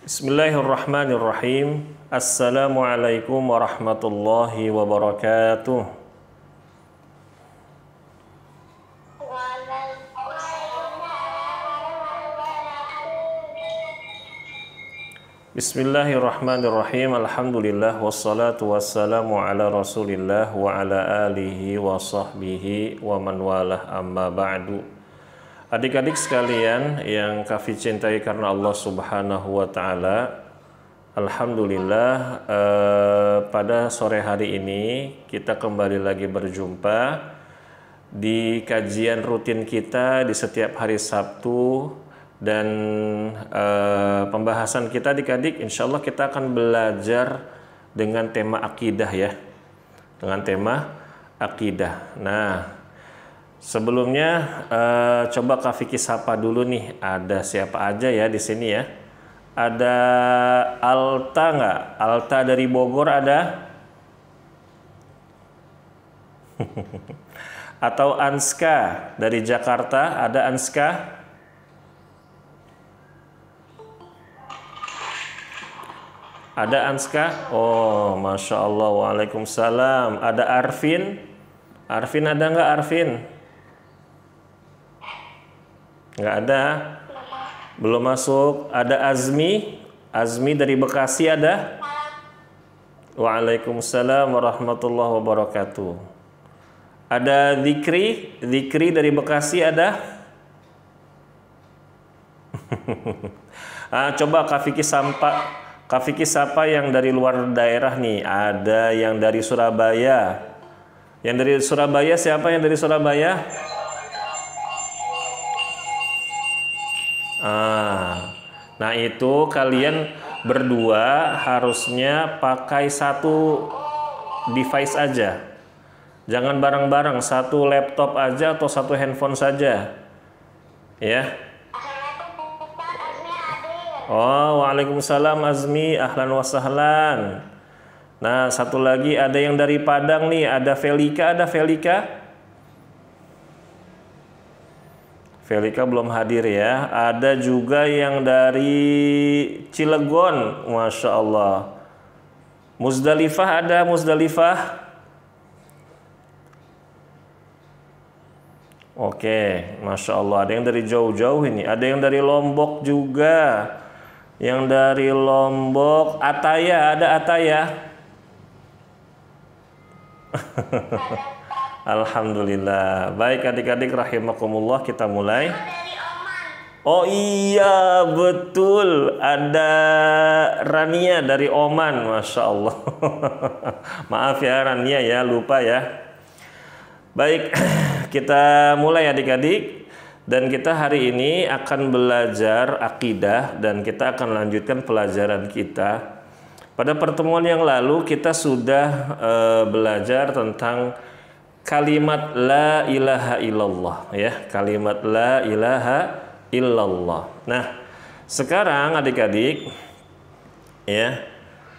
Bismillahirrahmanirrahim. Assalamualaikum warahmatullahi wabarakatuh. Bismillahirrahmanirrahim. Alhamdulillah wassalatu wassalamu ala Rasulillah wa ala alihi wa sahbihi wa man walah, amma ba'du. Adik-adik sekalian yang Kafi cintai karena Allah Subhanahu wa taala, alhamdulillah pada sore hari ini kita kembali lagi berjumpa di kajian rutin kita di setiap hari Sabtu. Dan pembahasan kita adik-adik, insya Allah kita akan belajar dengan tema akidah ya, dengan tema akidah. Nah, sebelumnya coba Kak Vicky sapa dulu nih, ada siapa aja ya di sini ya? Ada Alta nggak? Alta dari Bogor ada? Atau Anska dari Jakarta, ada Anska? Ada Anska? Oh, Masya Allah. Waalaikumsalam. Ada Arvin? Arvin ada nggak Arvin? Nggak ada? Belum masuk. Ada Azmi? Azmi dari Bekasi ada? Waalaikumsalam warahmatullahi wabarakatuh. Ada Zikri? Zikri dari Bekasi ada? Coba Kak Vicky sapa yang dari luar daerah nih. Ada yang dari Surabaya. Yang dari Surabaya siapa yang dari Surabaya? Nah itu kalian berdua harusnya pakai satu device aja. Jangan bareng-bareng, satu laptop aja atau satu handphone saja. Ya. Oh, waalaikumsalam Azmi, ahlan wa sahlan. Nah, satu lagi ada yang dari Padang nih, ada Felika, ada Felika? Felika belum hadir ya. Ada juga yang dari Cilegon, Masya Allah. Muzdalifah ada, Muzdalifah? Oke, Masya Allah. Ada yang dari jauh-jauh ini, ada yang dari Lombok juga. Yang dari Lombok, Ataya, ada Ataya? Alhamdulillah. Baik adik-adik rahimakumullah, kita mulai. Oh iya, betul. Ada Rania dari Oman, Masya Allah. Maaf ya Rania ya, lupa ya. Baik, kita mulai adik-adik. Dan kita hari ini akan belajar akidah dan kita akan lanjutkan pelajaran kita. Pada pertemuan yang lalu kita sudah belajar tentang kalimat la ilaha illallah ya, kalimat la ilaha illallah. Nah, sekarang adik-adik ya,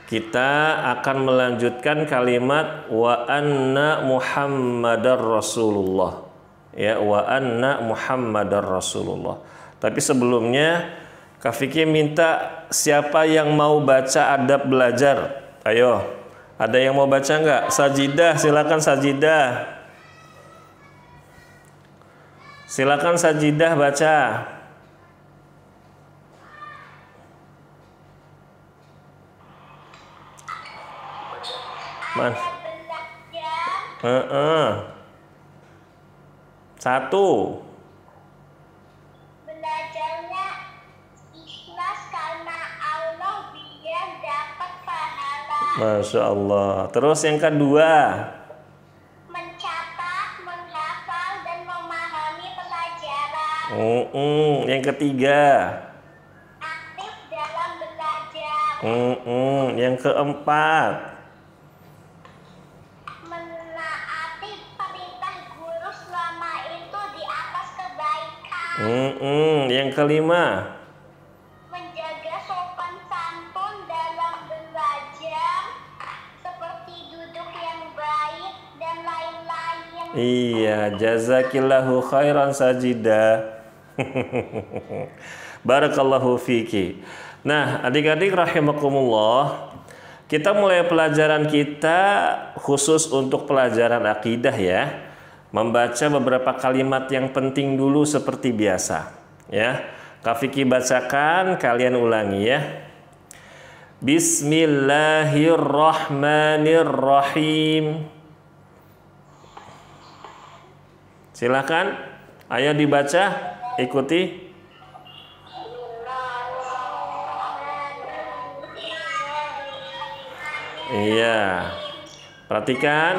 kita akan melanjutkan kalimat wa anna Muhammadar Rasulullah. Ya, wa anna Muhammadar Rasulullah. Tapi sebelumnya Kak Vicky minta siapa yang mau baca adab belajar. Ayo, ada yang mau baca nggak? Sajidah, silakan Sajidah. Silakan Sajidah baca. Man. Satu. Belajarnya ikhlas karena Allah biar dapat pahala. Masya Allah. Terus yang kedua. Mencatat, menghafal, dan memahami pelajaran. Yang ketiga. Aktif dalam belajar. Yang keempat. Yang kelima. Menjaga sopan santun dalam belajar, seperti duduk yang baik dan lain-lain. Iya, jazakillahu khairan Sajidah. Barakallahu fiki. Nah, adik-adik rahimakumullah, kita mulai pelajaran kita khusus untuk pelajaran akidah ya. Membaca beberapa kalimat yang penting dulu seperti biasa ya. Kak Vicky bacakan, kalian ulangi ya. Bismillahirrahmanirrahim. Silakan, ayo dibaca, ikuti. Iya, perhatikan.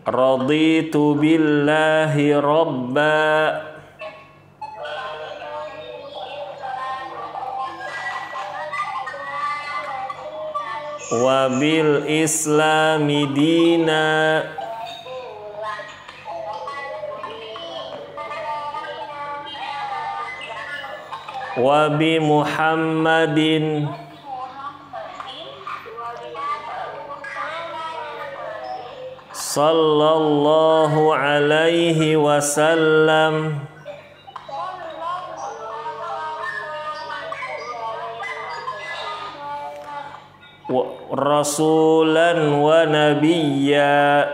Raditu billahi robba. Wabil islami dina. Wabi Muhammadin sallallahu alaihi wasallam rasulan wa nabiyya.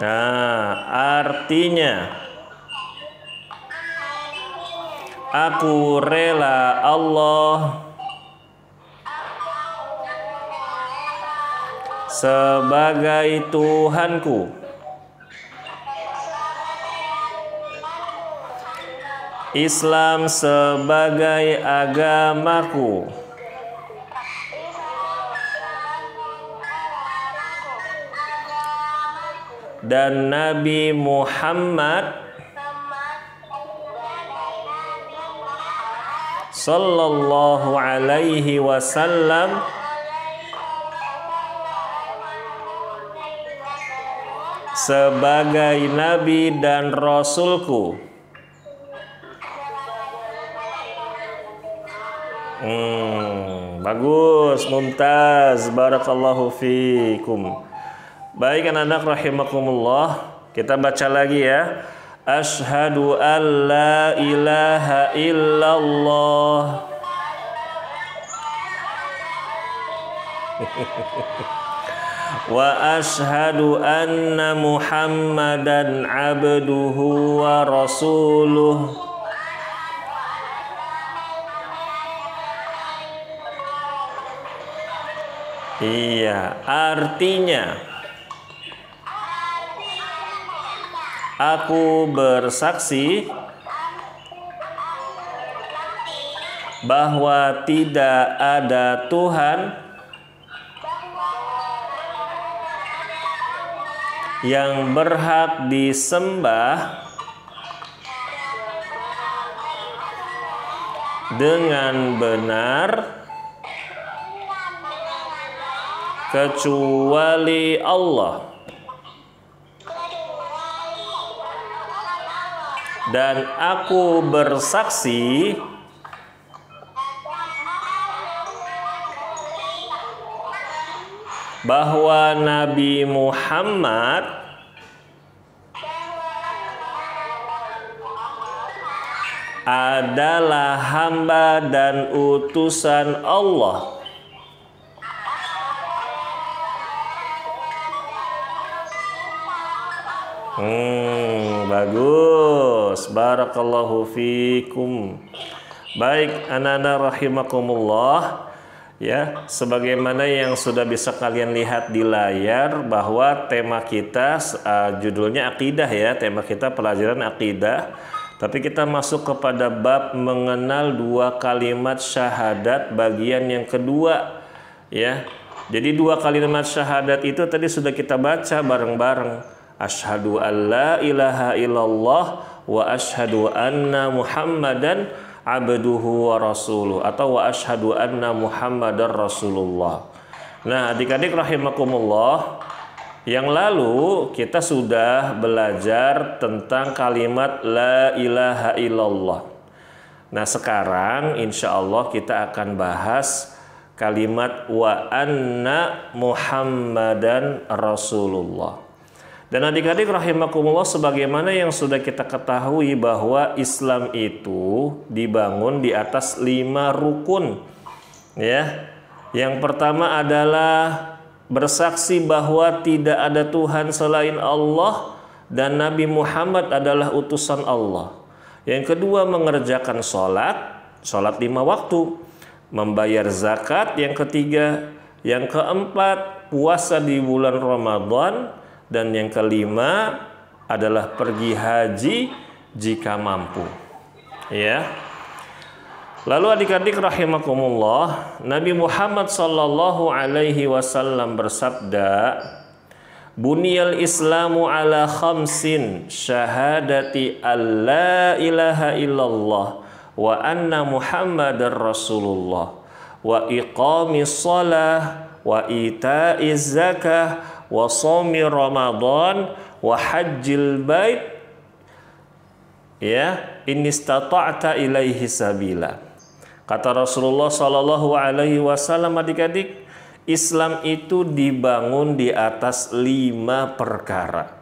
Nah, artinya aku rela Allah sebagai Tuhanku, Islam sebagai agamaku, dan Nabi Muhammad sallallahu alaihi wasallam sebagai nabi dan rasulku. Bagus, mumtaz, barakallahu fikum. Baik anak-anak rahimakumullah, kita baca lagi ya. Asyhadu an la ilaha illallah. Wa asyhadu anna Muhammadan abduhu wa rasuluh. Iya, artinya aku bersaksi bahwa tidak ada Tuhan yang berhak disembah dengan benar kecuali Allah, dan aku bersaksi bahwa Nabi Muhammad adalah hamba dan utusan Allah. Bagus, barakallahu fikum. Baik anak-anak rahimakumullah ya, sebagaimana yang sudah bisa kalian lihat di layar bahwa tema kita judulnya akidah ya, tema kita pelajaran akidah. Tapi kita masuk kepada bab mengenal dua kalimat syahadat bagian yang kedua ya. Jadi dua kalimat syahadat itu tadi sudah kita baca bareng-bareng. Asyhadu an la ilaha illallah wa asyhadu anna Muhammadan abduhu wa rasuluh, atau wa asyhadu anna Muhammadar Rasulullah. Nah, adik-adik rahimakumullah, yang lalu kita sudah belajar tentang kalimat la ilaha illallah. Nah, sekarang insya Allah kita akan bahas kalimat wa anna Muhammadan Rasulullah. Dan adik-adik rahimakumullah, sebagaimana yang sudah kita ketahui bahwa Islam itu dibangun di atas 5 rukun. Ya. Yang pertama adalah bersaksi bahwa tidak ada Tuhan selain Allah dan Nabi Muhammad adalah utusan Allah. Yang kedua, mengerjakan sholat 5 waktu, membayar zakat. Yang ketiga, yang keempat, puasa di bulan Ramadan, dan yang kelima adalah pergi haji jika mampu. Ya. Lalu adik-adik rahimakumullah, Nabi Muhammad sallallahu alaihi wasallam bersabda, "Buniyal Islamu ala khamsin, syahadati alla ilaha illallah wa anna Muhammadar Rasulullah wa iqamis shalah wa ita'iz zakah wa shaumi Ramadan wa hajjil bait ya in istata'ta ilaihi sabila." Kata Rasulullah sallallahu alaihi wasallam, adik-adik, Islam itu dibangun di atas 5 perkara.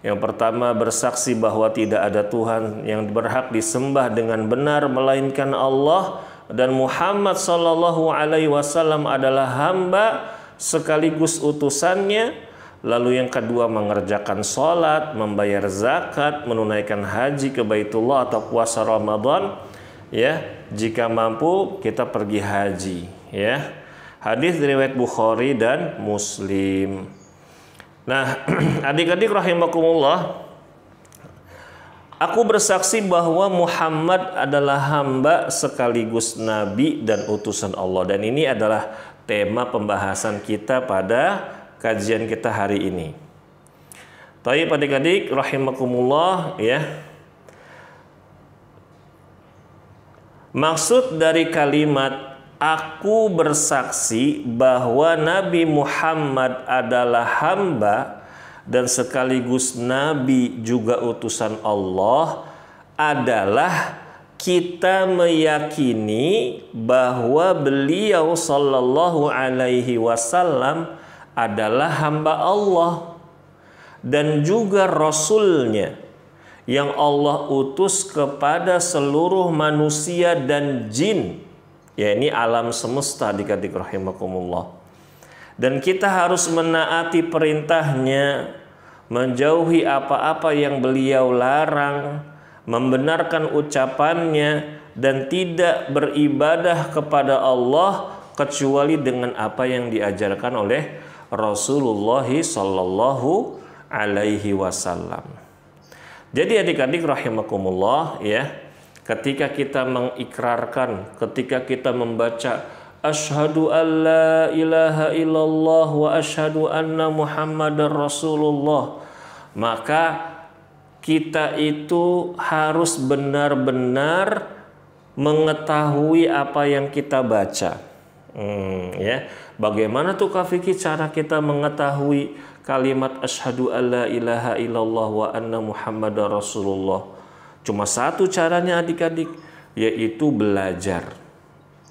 Yang pertama, bersaksi bahwa tidak ada Tuhan yang berhak disembah dengan benar melainkan Allah, dan Muhammad sallallahu alaihi wasallam adalah hamba sekaligus utusannya. Lalu yang kedua, mengerjakan sholat, membayar zakat, menunaikan haji ke Baitullah atau puasa Ramadan. Ya, jika mampu kita pergi haji. Ya, hadis riwayat Bukhari dan Muslim. Nah, adik-adik rahimakumullah, aku bersaksi bahwa Muhammad adalah hamba sekaligus nabi dan utusan Allah. Dan ini adalah tema pembahasan kita pada kajian kita hari ini. Baik adik-adik rahimakumullah, ya. Maksud dari kalimat aku bersaksi bahwa Nabi Muhammad adalah hamba dan sekaligus nabi juga utusan Allah adalah kita meyakini bahwa beliau sallallahu alaihi wasallam adalah hamba Allah dan juga Rasulnya yang Allah utus kepada seluruh manusia dan jin, ya ini alam semesta, adik-adik rahimakumullah. Dan kita harus menaati perintahnya, menjauhi apa-apa yang beliau larang, membenarkan ucapannya, dan tidak beribadah kepada Allah kecuali dengan apa yang diajarkan oleh Rasulullah sallallahu alaihi wasallam. Jadi adik-adik rahimakumullah, ya, ketika kita mengikrarkan, ketika kita membaca asyhadu alla ilaha illallah wa asyhadu anna Muhammadar Rasulullah, maka kita itu harus benar-benar mengetahui apa yang kita baca. Ya, bagaimana tuh Kak Fikri cara kita mengetahui kalimat asyhadu alla ilaha illallah wa anna Muhammadar Rasulullah? Cuma satu caranya adik-adik, yaitu belajar.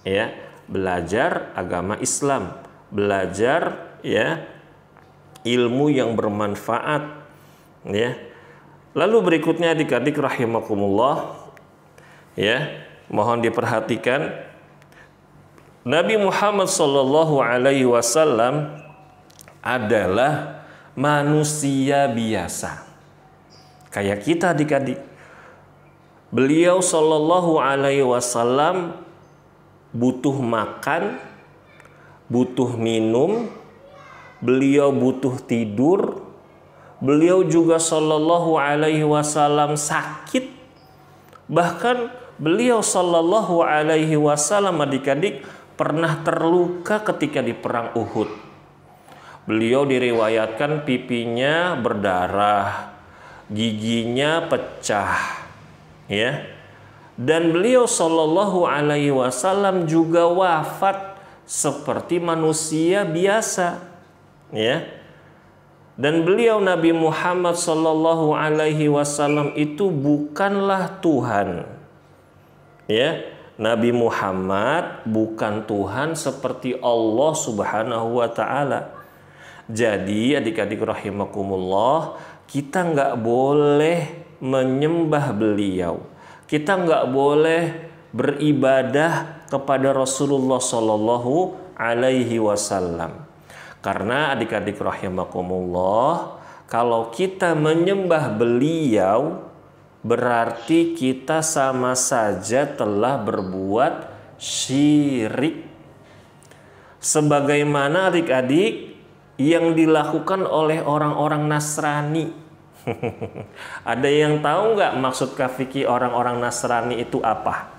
Ya, belajar agama Islam, belajar ya ilmu yang bermanfaat, ya. Lalu berikutnya adik-adik rahimakumullah, ya, mohon diperhatikan, Nabi Muhammad sallallahu alaihi wasallam adalah manusia biasa kayak kita, adik-adik. Beliau sallallahu alaihi wasallam butuh makan, butuh minum, beliau butuh tidur, beliau juga sallallahu alaihi wasallam sakit. Bahkan beliau sallallahu alaihi wasallam, adik-adik, pernah terluka ketika di perang Uhud. Beliau diriwayatkan pipinya berdarah, giginya pecah, ya. Dan beliau sallallahu alaihi wasallam juga wafat seperti manusia biasa, ya. Dan beliau Nabi Muhammad sallallahu alaihi wasallam itu bukanlah Tuhan. Ya, Nabi Muhammad bukan Tuhan seperti Allah Subhanahu wa taala. Jadi adik-adik rahimakumullah, kita nggak boleh menyembah beliau. Kita nggak boleh beribadah kepada Rasulullah Shallallahu Alaihi Wasallam. Karena adik-adik rahimakumullah, kalau kita menyembah beliau, berarti kita sama saja telah berbuat syirik. Sebagaimana adik-adik yang dilakukan oleh orang-orang Nasrani. Ada yang tahu nggak maksud Kak Vicky orang-orang Nasrani itu apa?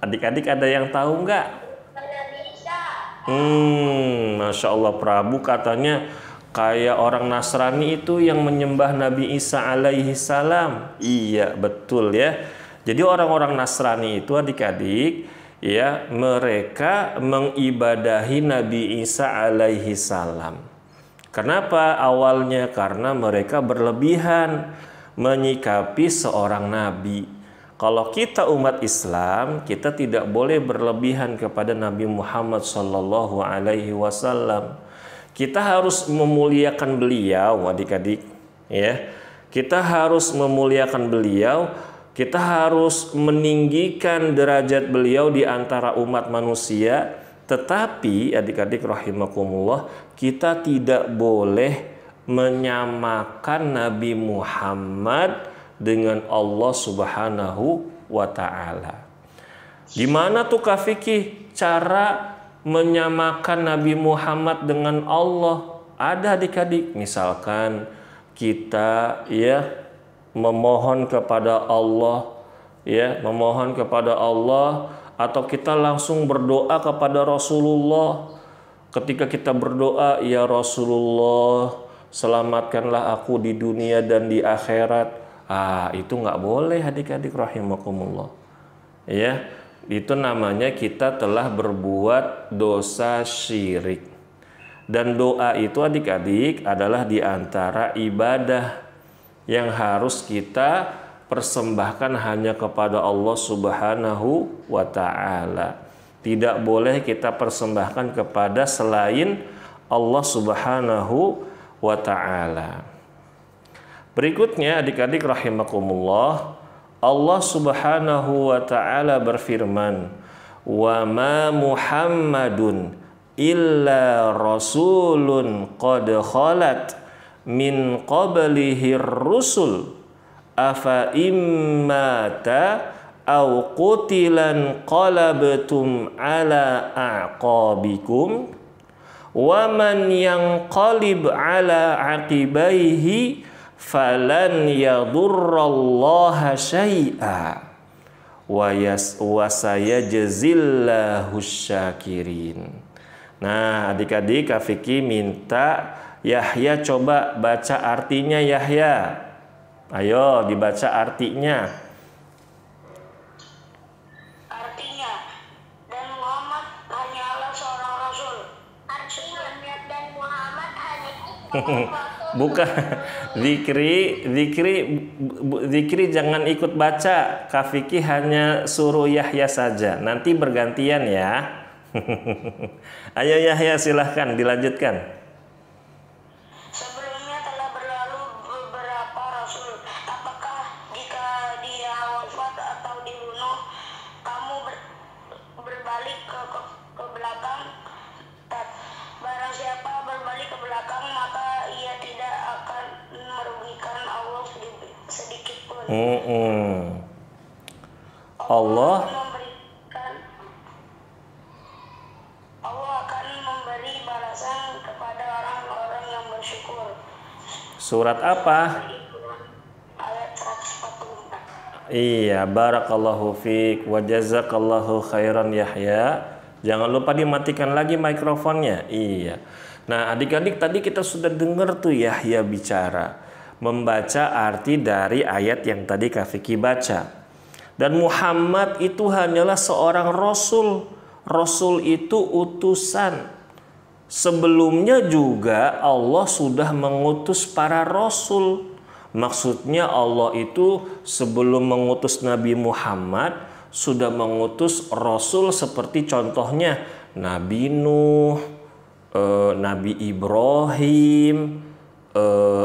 Adik-adik ada yang tahu nggak? Masya Allah, Prabu katanya kayak orang Nasrani itu yang menyembah Nabi Isa alaihi salam. Iya, betul ya. Jadi orang-orang Nasrani itu adik-adik ya, mereka mengibadahi Nabi Isa alaihi salam. Kenapa? Awalnya karena mereka berlebihan menyikapi seorang nabi. Kalau kita umat Islam, kita tidak boleh berlebihan kepada Nabi Muhammad Sallallahu Alaihi Wasallam. Kita harus memuliakan beliau, adik-adik. Ya, kita harus memuliakan beliau. Kita harus meninggikan derajat beliau di antara umat manusia. Tetapi adik-adik rahimakumullah, kita tidak boleh menyamakan Nabi Muhammad dengan Allah Subhanahu wa Ta'ala. Gimana tuh Kak Vicky cara menyamakan Nabi Muhammad dengan Allah? Ada adik-adik, misalkan kita ya memohon kepada Allah, ya memohon kepada Allah, atau kita langsung berdoa kepada Rasulullah. Ketika kita berdoa, ya Rasulullah, selamatkanlah aku di dunia dan di akhirat. Itu nggak boleh adik-adik rahimakumullah. Ya, itu namanya kita telah berbuat dosa syirik. Dan doa itu adik-adik adalah di antara ibadah yang harus kita persembahkan hanya kepada Allah Subhanahu wa Ta'ala. Tidak boleh kita persembahkan kepada selain Allah Subhanahu wa Ta'ala. Berikutnya adik-adik rahimakumullah, Allah Subhanahu wa Ta'ala berfirman, "Wa ma Muhammadun illa rasulun qad khalat min qablihir rusul afa immata aw qutilan qalabtum ala a'qabikum wa man yanqalib ala aqibaihi falan yadurrallaha syai'a wa sayajzillahu syakirin." Nah, adik-adik, Kak Vicky minta Yahya coba baca artinya. Yahya, ayo dibaca artinya. Artinya, dan Muhammad hanyalah seorang rasul. Artinya, dan Muhammad hanya rasul. Bukan. Zikri jangan ikut baca. Kak Vicky hanya suruh Yahya saja. Nanti bergantian ya. Ayo Yahya, silahkan dilanjutkan. Sebelumnya telah berlalu beberapa rasul. Apakah jika dia wafat atau dibunuh, kamu berbalik ke belakang? Barang siapa berbalik ke belakang, maka ia tidak akan merugikan Allah sedikit pun. Allah akan memberi balasan kepada orang-orang yang bersyukur. Surat apa? Ayat 144. Iya, barakallahu fiik wa jazakallahu khairan Yahya. Jangan lupa dimatikan lagi mikrofonnya. Iya. Nah, adik-adik tadi kita sudah dengar tuh Yahya bicara, membaca arti dari ayat yang tadi Kak Vicky baca. Dan Muhammad itu hanyalah seorang rasul. Rasul itu utusan. Sebelumnya juga Allah sudah mengutus para rasul. Maksudnya Allah itu sebelum mengutus Nabi Muhammad sudah mengutus rasul seperti contohnya Nabi Nuh, Nabi Ibrahim,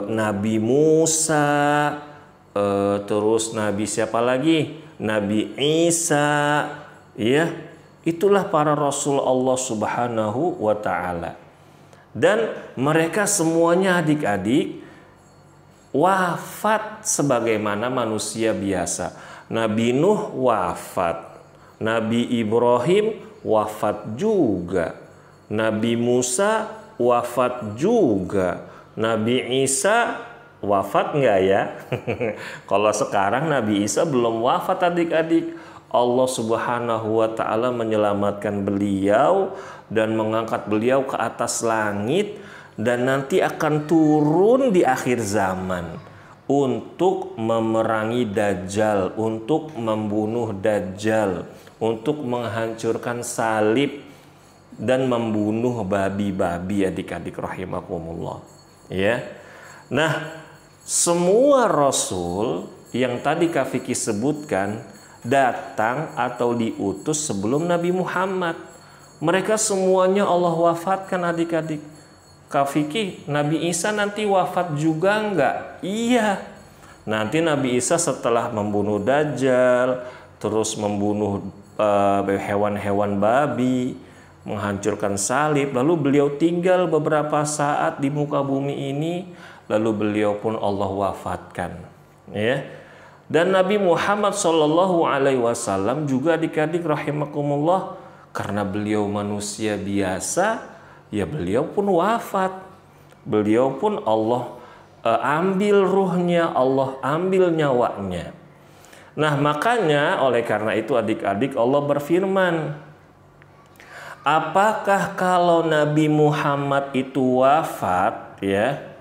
Nabi Musa, terus Nabi siapa lagi? Nabi Isa, ya. Itulah para rasul Allah Subhanahu wa taala. Dan mereka semuanya adik-adik wafat sebagaimana manusia biasa. Nabi Nuh wafat, Nabi Ibrahim wafat juga, Nabi Musa wafat juga, Nabi Isa wafat nggak ya? Kalau sekarang Nabi Isa belum wafat adik-adik. Allah Subhanahu wa taala menyelamatkan beliau dan mengangkat beliau ke atas langit, dan nanti akan turun di akhir zaman untuk memerangi Dajjal, untuk membunuh Dajjal, untuk menghancurkan salib dan membunuh babi-babi adik-adik rahimakumullah. Ya. Nah, semua rasul yang tadi Kak Vicky sebutkan datang atau diutus sebelum Nabi Muhammad. Mereka semuanya Allah wafatkan adik-adik. Kak Vicky, Nabi Isa nanti wafat juga enggak? Iya. Nanti Nabi Isa setelah membunuh Dajjal, terus membunuh hewan-hewan babi, menghancurkan salib, lalu beliau tinggal beberapa saat di muka bumi ini, lalu beliau pun Allah wafatkan. Ya. Dan Nabi Muhammad SAW juga adik-adik rahimakumullah, karena beliau manusia biasa, ya beliau pun wafat. Beliau pun Allah ambil ruhnya, Allah ambil nyawanya. Nah, makanya oleh karena itu adik-adik Allah berfirman, apakah kalau Nabi Muhammad itu wafat, ya,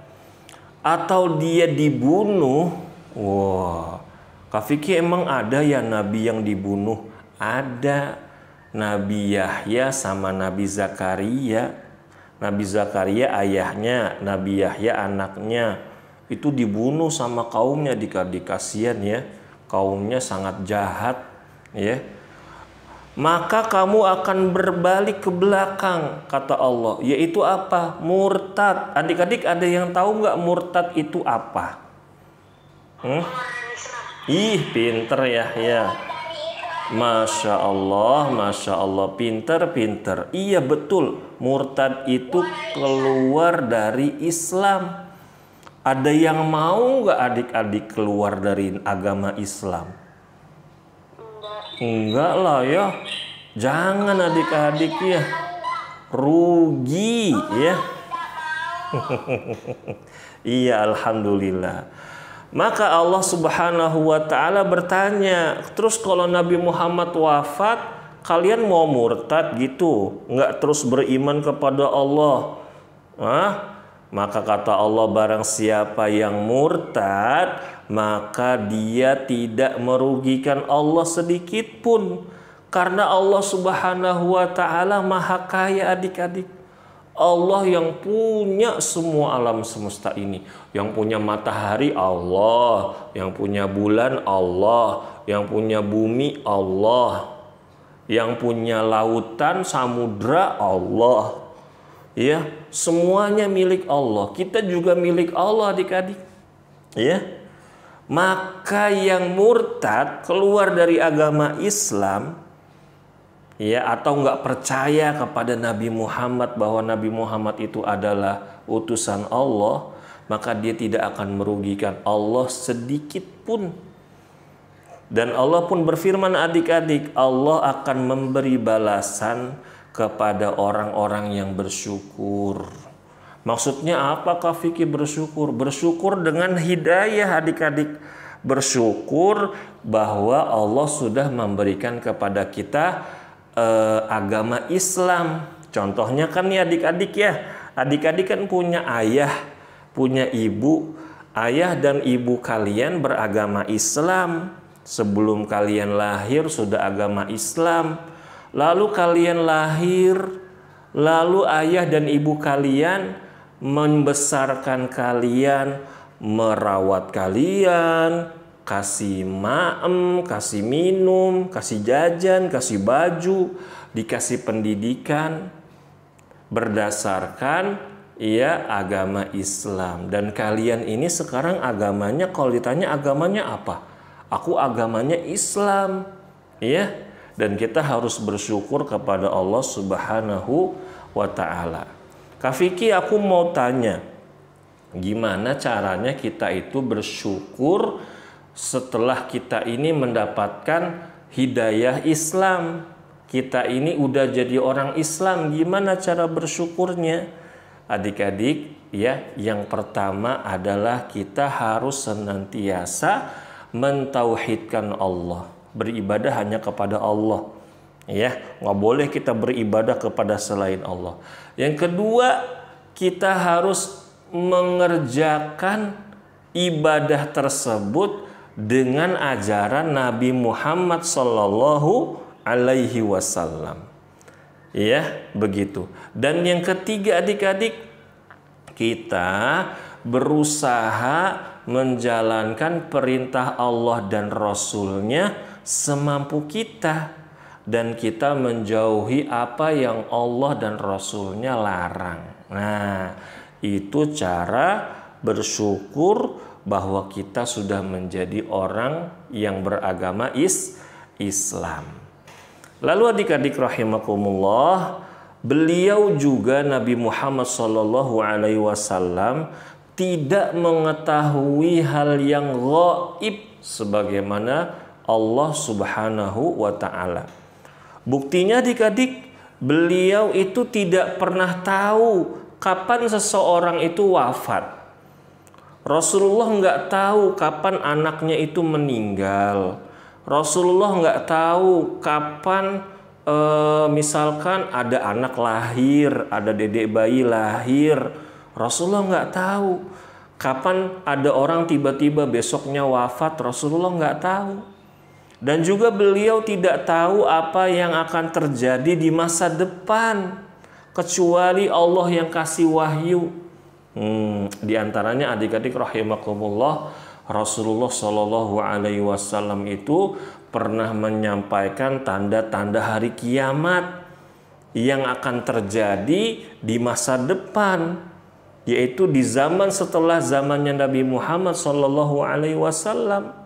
atau dia dibunuh? Wah, Kak Vicky, emang ada ya Nabi yang dibunuh? Ada. Nabi Yahya sama Nabi Zakaria. Nabi Zakaria ayahnya, Nabi Yahya anaknya, itu dibunuh sama kaumnya. Kasihan ya, kaumnya sangat jahat ya. Maka kamu akan berbalik ke belakang, kata Allah. Yaitu apa? Murtad. Adik-adik ada yang tahu nggak murtad itu apa? Ih, pinter ya. Masya Allah, pinter. Iya betul, murtad itu keluar dari Islam. Ada yang mau nggak adik-adik keluar dari agama Islam? Enggak lah ya. Jangan adik-adik ya. Rugi ya. Iya, alhamdulillah. Maka Allah Subhanahu wa taala bertanya, terus kalau Nabi Muhammad wafat, kalian mau murtad gitu? Enggak terus beriman kepada Allah? Maka kata Allah, barang siapa yang murtad, maka dia tidak merugikan Allah sedikit pun. Karena Allah Subhanahu wa taala maha kaya adik-adik. Allah yang punya semua alam semesta ini, yang punya matahari Allah, yang punya bulan Allah, yang punya bumi Allah, yang punya lautan, samudra Allah. Ya, semuanya milik Allah. Kita juga milik Allah adik-adik. Ya. Maka yang murtad keluar dari agama Islam, ya, atau nggak percaya kepada Nabi Muhammad bahwa Nabi Muhammad itu adalah utusan Allah, maka dia tidak akan merugikan Allah sedikit pun. Dan Allah pun berfirman adik-adik, Allah akan memberi balasan kepada orang-orang yang bersyukur. Maksudnya apa Kak Vicky bersyukur? Bersyukur dengan hidayah adik-adik. Bersyukur bahwa Allah sudah memberikan kepada kita agama Islam. Contohnya kan nih adik-adik ya, adik-adik kan punya ayah, punya ibu. Ayah dan ibu kalian beragama Islam. Sebelum kalian lahir sudah agama Islam. Lalu kalian lahir, lalu ayah dan ibu kalian membesarkan kalian, merawat kalian, kasih maem, kasih minum, kasih jajan, kasih baju, dikasih pendidikan berdasarkan ya agama Islam. Dan kalian ini sekarang agamanya, kalau ditanya agamanya apa? Aku agamanya Islam. Ya. Dan kita harus bersyukur kepada Allah Subhanahu wa ta'ala. Kak Vicky, aku mau tanya, gimana caranya kita itu bersyukur setelah kita ini mendapatkan hidayah Islam? Kita ini udah jadi orang Islam, gimana cara bersyukurnya? Adik-adik, ya, yang pertama adalah kita harus senantiasa mentauhidkan Allah, beribadah hanya kepada Allah, ya, nggak boleh kita beribadah kepada selain Allah. Yang kedua, kita harus mengerjakan ibadah tersebut dengan ajaran Nabi Muhammad Sallallahu Alaihi Wasallam, ya, begitu. Dan yang ketiga, adik-adik, kita berusaha menjalankan perintah Allah dan Rasul-Nya semampu kita, dan kita menjauhi apa yang Allah dan Rasul-Nya larang. Nah, itu cara bersyukur bahwa kita sudah menjadi orang yang beragama Islam. Lalu adik-adik rahimakumullah, beliau juga Nabi Muhammad SAW tidak mengetahui hal yang gaib sebagaimana Allah Subhanahu wa ta'ala. Buktinya adik-adik, beliau itu tidak pernah tahu kapan seseorang itu wafat. Rasulullah nggak tahu kapan anaknya itu meninggal. Rasulullah nggak tahu kapan misalkan ada anak lahir, ada dedek bayi lahir. Rasulullah nggak tahu kapan ada orang tiba-tiba besoknya wafat. Rasulullah nggak tahu. Dan juga beliau tidak tahu apa yang akan terjadi di masa depan, kecuali Allah yang kasih wahyu. Di antaranya adik-adik rahimakumullah, Rasulullah Shallallahu Alaihi Wasallam itu pernah menyampaikan tanda-tanda hari kiamat yang akan terjadi di masa depan, yaitu di zaman setelah zamannya Nabi Muhammad Shallallahu Alaihi Wasallam.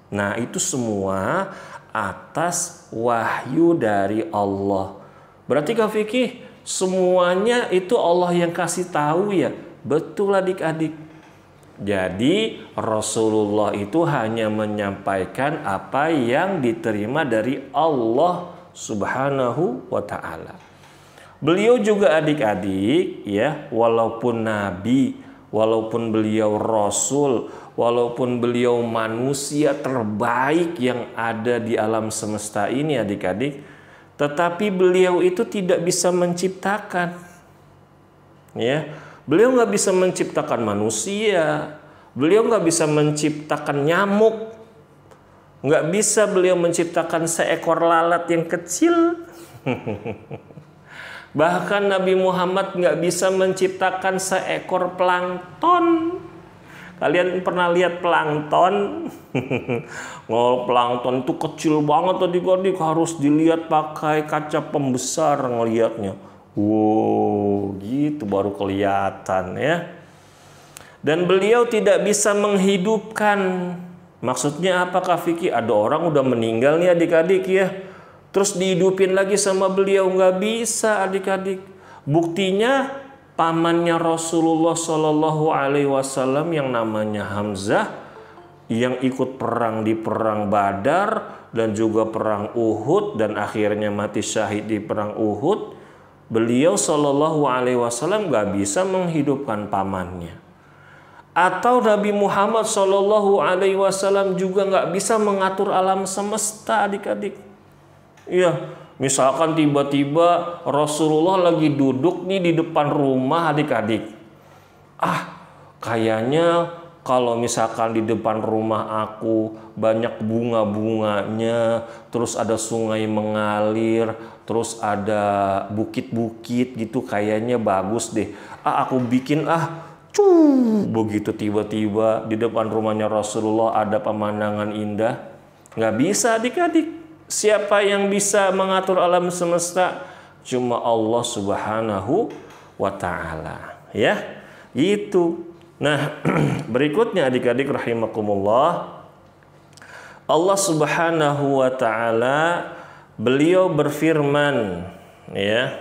Nah, itu semua atas wahyu dari Allah. Berarti Kak Vicky, semuanya itu Allah yang kasih tahu ya? Betul adik-adik. Jadi Rasulullah itu hanya menyampaikan apa yang diterima dari Allah Subhanahu wa ta'ala. Beliau juga adik-adik, ya, walaupun nabi, walaupun beliau rasul, walaupun beliau manusia terbaik yang ada di alam semesta ini adik-adik, tetapi beliau itu tidak bisa menciptakan, ya, beliau nggak bisa menciptakan manusia, beliau nggak bisa menciptakan nyamuk, nggak bisa beliau menciptakan seekor lalat yang kecil. Bahkan Nabi Muhammad nggak bisa menciptakan seekor plankton. Kalian pernah lihat plankton? Plankton itu kecil banget adik-adik, harus dilihat pakai kaca pembesar ngelihatnya. Wow, gitu baru kelihatan ya. Dan beliau tidak bisa menghidupkan. Maksudnya apa Kak Vicky? Ada orang udah meninggal nih adik-adik ya, terus dihidupin lagi sama beliau, nggak bisa adik-adik. Buktinya pamannya Rasulullah Shallallahu Alaihi Wasallam yang namanya Hamzah, yang ikut perang di perang Badar dan juga perang Uhud dan akhirnya mati syahid di perang Uhud. Beliau Shallallahu Alaihi Wasallam nggak bisa menghidupkan pamannya. Atau Nabi Muhammad Shallallahu Alaihi Wasallam juga nggak bisa mengatur alam semesta adik-adik. Iya, misalkan tiba-tiba Rasulullah lagi duduk nih di depan rumah adik-adik. Kayaknya kalau misalkan di depan rumah aku banyak bunga-bunganya, terus ada sungai mengalir, terus ada bukit-bukit gitu, kayaknya bagus deh. Aku bikin begitu tiba-tiba di depan rumahnya Rasulullah ada pemandangan indah. Nggak bisa adik-adik. Siapa yang bisa mengatur alam semesta? Cuma Allah Subhanahu wa ta'ala, ya. Gitu. Nah, berikutnya adik-adik rahimakumullah, Allah Subhanahu wa taala beliau berfirman, ya,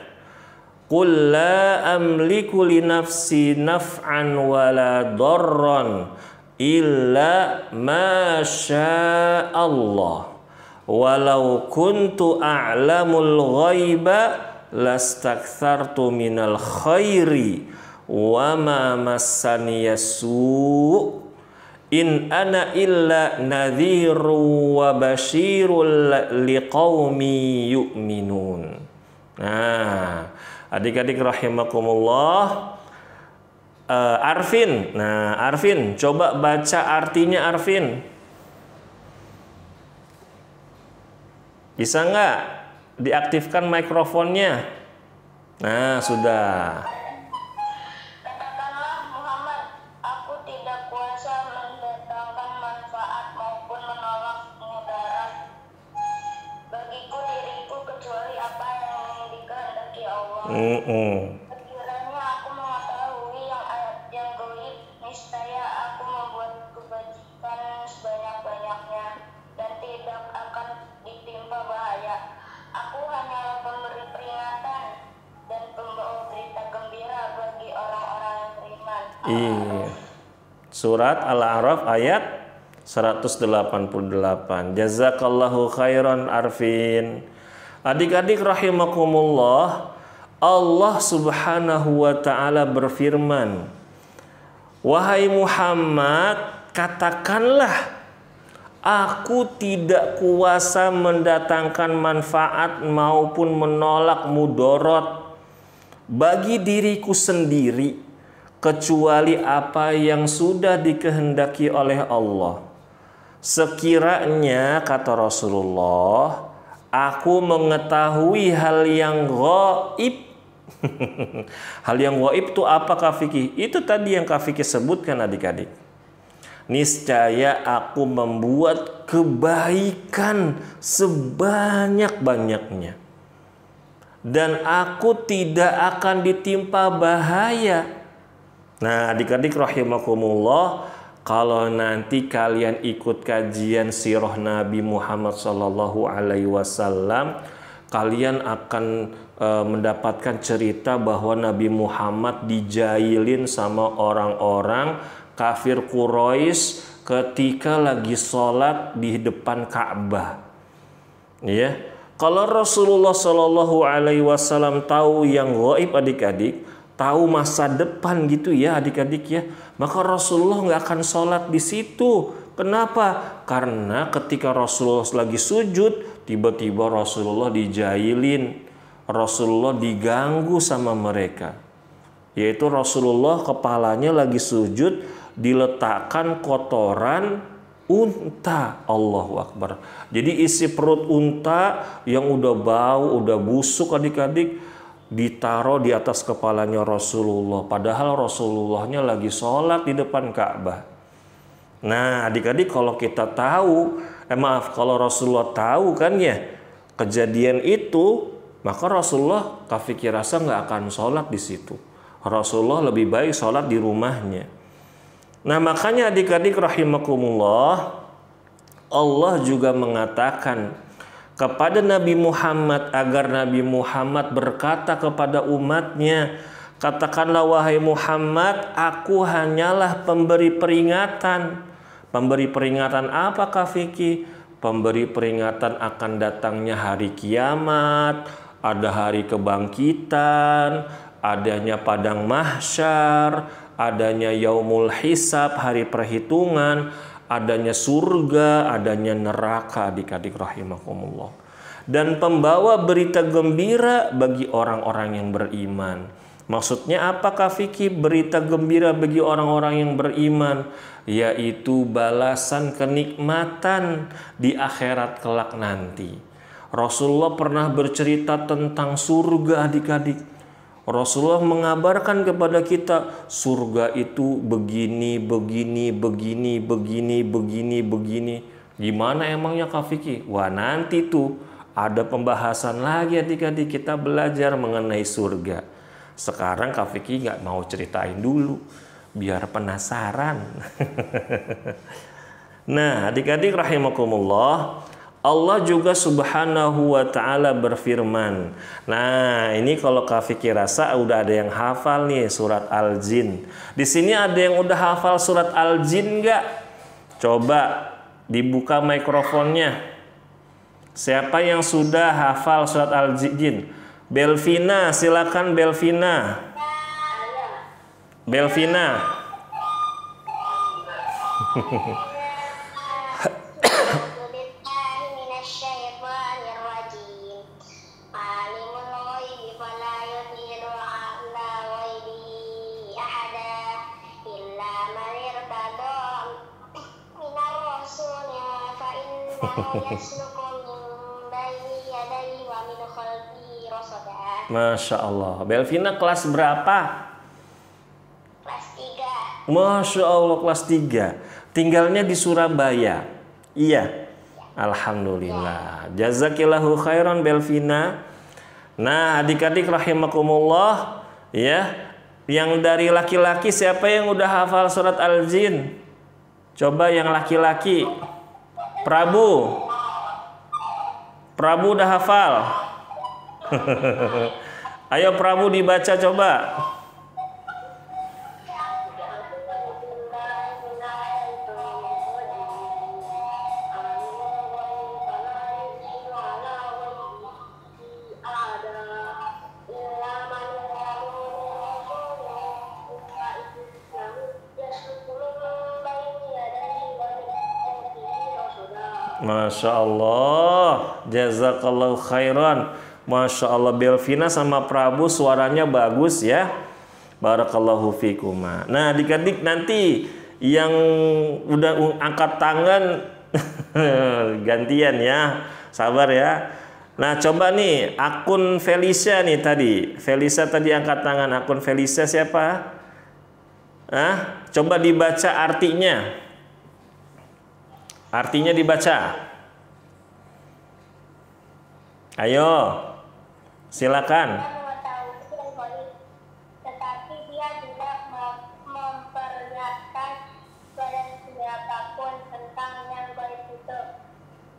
qul la amliku li nafsi naf'an wala darran illa ma syaa Allah walau kuntu a'lamul ghaiba lastakthartu minal khairi wa ma massaniyas su' in ana illa nadhiru wa basyirul liqaumi yu'minun. Nah, adik-adik rahimakumullah, Arvin. Nah, Arvin, coba baca artinya Arvin. Bisa nggak diaktifkan mikrofonnya? Nah, sudah. Katakanlah Muhammad, aku tidak kuasa mendatangkan manfaat maupun menolak mudarat bagiku diriku kecuali apa yang dikehendaki Allah. Sekiranya aku mengetahui yang gaib, niscaya aku membuat kebajikan sebanyak-banyaknya dan tidak akan ditimpa bahaya. Aku hanyalah pemberi peringatan dan pembawa berita gembira bagi orang-orang yang beriman. Iya. Surat Al-A'raf ayat 188. Jazakallahu khairan Arvin. Adik-adik rahimakumullah, Allah Subhanahu wa taala berfirman, wahai Muhammad, katakanlah, aku tidak kuasa mendatangkan manfaat maupun menolak mudarat bagi diriku sendiri kecuali apa yang sudah dikehendaki oleh Allah. Sekiranya, kata Rasulullah, aku mengetahui hal yang gaib. Hal yang gaib itu apa Kak Fikih? Itu tadi yang Kak Fikih sebutkan adik-adik. Niscaya aku membuat kebaikan sebanyak-banyaknya dan aku tidak akan ditimpa bahaya. Nah, adik-adik rahimakumullah, kalau nanti kalian ikut kajian sirah Nabi Muhammad SAW, kalian akan mendapatkan cerita bahwa Nabi Muhammad dijailin sama orang-orang kafir Quraisy ketika lagi sholat di depan Ka'bah. Ya, kalau Rasulullah Shallallahu Alaihi Wasallam tahu yang gaib adik-adik, tahu masa depan gitu ya adik-adik ya, maka Rasulullah nggak akan sholat di situ. Kenapa? Karena ketika Rasulullah lagi sujud, tiba-tiba Rasulullah dijailin, Rasulullah diganggu sama mereka. Yaitu Rasulullah kepalanya lagi sujud, diletakkan kotoran unta. Allahu Akbar. Jadi isi perut unta yang udah bau, udah busuk adik-adik, ditaruh di atas kepalanya Rasulullah. Padahal Rasulullahnya lagi sholat di depan Ka'bah. Nah adik-adik, kalau kita tahu, kalau Rasulullah tahu kan ya kejadian itu, maka Rasulullah kafir rasa nggak akan sholat di situ. Rasulullah lebih baik sholat di rumahnya. Nah makanya adik-adik rahimakumullah, Allah juga mengatakan kepada Nabi Muhammad agar Nabi Muhammad berkata kepada umatnya, katakanlah wahai Muhammad, aku hanyalah pemberi peringatan. Pemberi peringatan apa Kak Fikih? Pemberi peringatan akan datangnya hari kiamat, ada hari kebangkitan, adanya padang mahsyar, adanya yaumul hisab, hari perhitungan, adanya surga, adanya neraka adik-adik rahimakumullah. Dan pembawa berita gembira bagi orang-orang yang beriman. Maksudnya apa Kak Fikih berita gembira bagi orang-orang yang beriman? Yaitu balasan kenikmatan di akhirat kelak nanti. Rasulullah pernah bercerita tentang surga adik-adik. Rasulullah mengabarkan kepada kita surga itu begini, begini, begini, begini, begini, begini. Gimana emangnya Kak Fikih? Wah nanti tuh ada pembahasan lagi adik-adik, kita belajar mengenai surga. Sekarang Kak Vicky nggak mau ceritain dulu, biar penasaran. Nah, adik-adik rahimakumullah, Allah juga subhanahu wa ta'ala berfirman. Nah, ini kalau Kak Vicky rasa udah ada yang hafal nih surat Al-Jin. Di sini ada yang udah hafal surat Al-Jin nggak? Coba dibuka mikrofonnya. Siapa yang sudah hafal surat Al-Jin? Belvina, silakan Belvina. Belvina. Masya Allah. Belvina kelas berapa? Kelas 3. Masya Allah, kelas 3. Tinggalnya di Surabaya. Iya. Alhamdulillah. Jazakillahu khairan Belvina. Nah, adik-adik rahimakumullah, ya. Yang dari laki-laki siapa yang udah hafal surat Al-Jin? Coba yang laki-laki. Prabu. Prabu udah hafal. Ayo Prabu dibaca coba. Masya Allah, jazakallahu khairan. Masya Allah, Belvina sama Prabu suaranya bagus ya. Barakallahu fikuma. Nah, adik-adik nanti yang udah angkat tangan gantian ya. Sabar ya. Nah, coba nih akun Felicia nih tadi. Felicia tadi angkat tangan. Akun Felicia siapa? Coba dibaca artinya. Artinya dibaca. Ayo. Silakan. Tetapi dia tidak memperlihatkan kepada siapapun tentang yang gaib itu,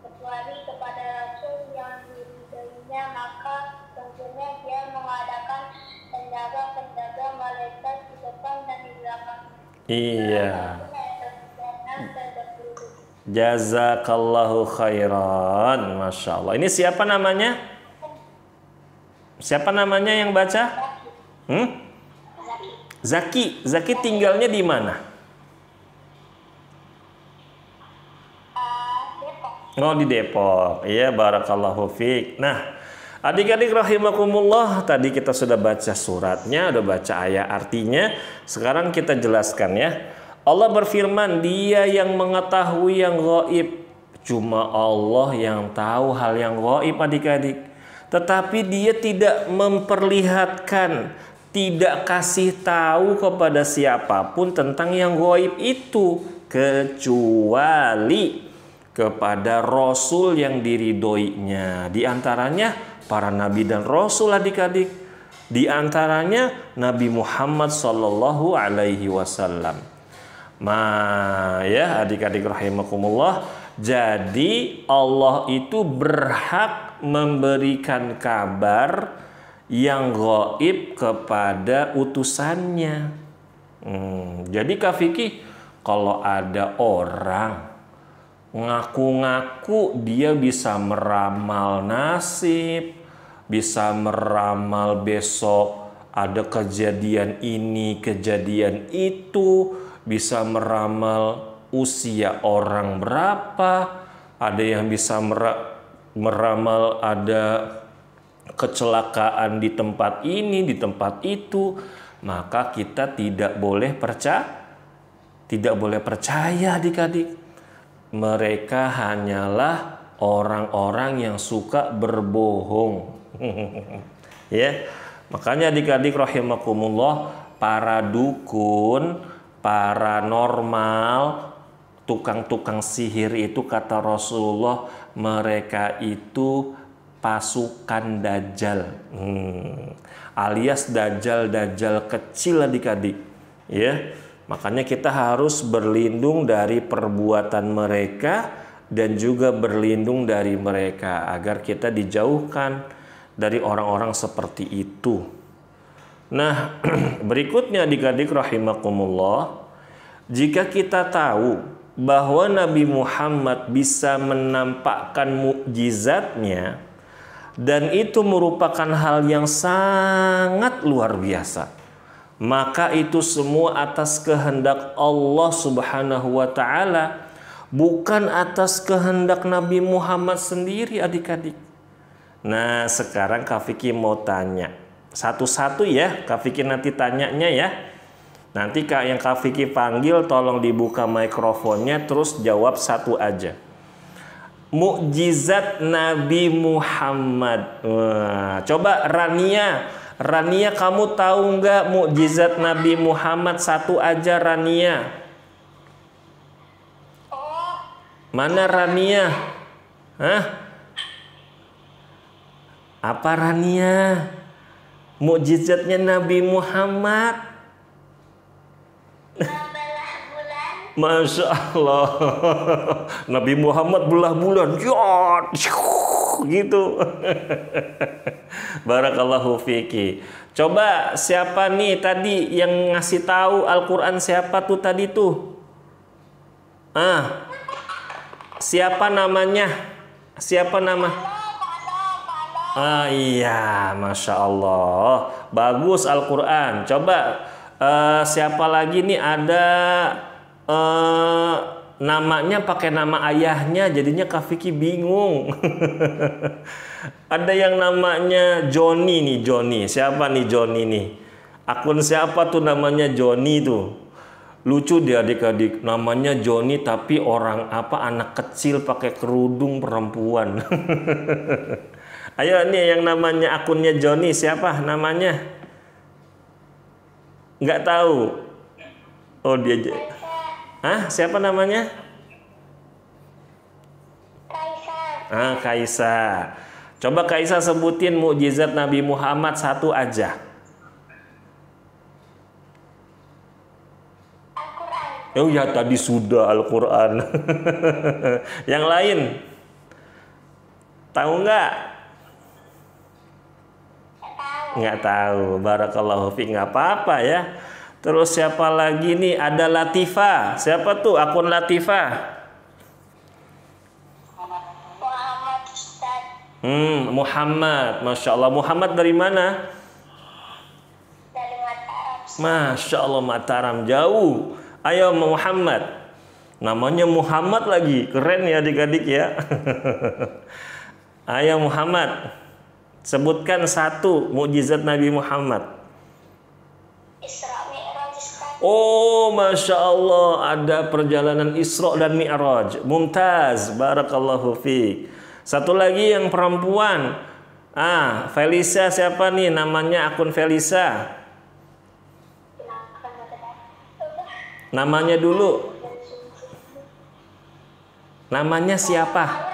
kecuali kepada Rasul yang diridhoinya, maka tentunya dia mengadakan penjaga-penjaga malaikat di depan dan di belakang. Iya. Jazakallahu khairan. Masya Allah. Ini siapa namanya? Siapa namanya yang baca? Zaki. Zaki tinggalnya di mana? Depok. Oh, di Depok. Iya, barakallahu fiik. Nah, adik-adik rahimakumullah, tadi kita sudah baca suratnya, udah baca ayat artinya. Sekarang kita jelaskan ya. Allah berfirman, Dia yang mengetahui yang gaib. Cuma Allah yang tahu hal yang gaib, adik-adik. Tetapi Dia tidak memperlihatkan, tidak kasih tahu kepada siapapun tentang yang gaib itu, kecuali kepada Rasul yang diridhoinya. Di antaranya para nabi dan Rasul, adik-adik. Di antaranya Nabi Muhammad Sallallahu Alaihi Wasallam. Ya adik-adik rahimakumullah, jadi Allah itu berhak memberikan kabar yang gaib kepada utusannya. Jadi Kak Vicky, kalau ada orang ngaku-ngaku dia bisa meramal nasib, bisa meramal besok ada kejadian ini, kejadian itu, bisa meramal usia orang berapa, ada yang bisa meramal ada kecelakaan di tempat ini, di tempat itu, maka kita tidak boleh percaya adik-adik. Mereka hanyalah orang-orang yang suka berbohong. Ya, makanya adik-adik rahimakumullah, para dukun, paranormal, tukang-tukang sihir itu kata Rasulullah, mereka itu pasukan Dajjal. Alias Dajjal-Dajjal kecil adik-adik. Ya, makanya kita harus berlindung dari perbuatan mereka dan juga berlindung dari mereka agar kita dijauhkan dari orang-orang seperti itu. Nah, berikutnya adik-adik rahimakumullah, jika kita tahu bahwa Nabi Muhammad bisa menampakkan mukjizatnya dan itu merupakan hal yang sangat luar biasa, maka itu semua atas kehendak Allah Subhanahu wa taala, bukan atas kehendak Nabi Muhammad sendiri adik-adik. Nah, sekarang Kak Vicky mau tanya satu-satu ya, Kak Vicky nanti tanyanya ya. Nanti yang Kak Vicky panggil tolong dibuka mikrofonnya, terus jawab satu aja. Mukjizat Nabi Muhammad. Wah, coba Rania kamu tahu nggak mukjizat Nabi Muhammad satu aja Rania? Mana Rania? Hah? Apa Rania? Mukjizatnya Nabi Muhammad? Masya Allah. Nabi Muhammad belah bulan gitu. Barakallahu fiki. Coba siapa nih tadi yang ngasih tahu Al-Quran, siapa tuh tadi tuh? Siapa namanya? Siapa nama? Iya, Masya Allah. Bagus Al-Quran. Coba siapa lagi nih ada namanya pakai nama ayahnya, jadinya Kak Vicky bingung. Ada yang namanya Joni nih, Joni. Siapa nih Joni nih? Akun siapa tuh namanya Joni tuh? Lucu dia adik-adik, namanya Joni tapi orang anak kecil pakai kerudung perempuan. Ayo nih yang namanya akunnya Joni siapa namanya? Nggak tahu. Oh dia. Siapa namanya? Kaisa. Kaisa. Coba Kaisa sebutin mukjizat Nabi Muhammad satu aja. Al-Quran. Oh ya tadi sudah Al-Quran. Yang lain? Tahu nggak? Nggak tahu. Barakallahu fiik, nggak apa-apa ya. Terus siapa lagi nih? Ada Latifah. Siapa tuh akun Latifah? Muhammad Ustaz. Muhammad. Masya Allah. Muhammad dari mana? Dari Mataram. Masya Allah, Mataram jauh. Ayo Muhammad. Namanya Muhammad lagi. Keren ya adik-adik ya. Ayo Muhammad. Sebutkan satu mukjizat Nabi Muhammad. Isra Mi'raj Ustaz. Oh, Masya Allah, ada perjalanan Isra dan Mi'raj. Mumtaz, barakallahu fiik. Satu lagi yang perempuan. Felisa siapa nih namanya akun Felisa? Namanya dulu. Namanya siapa?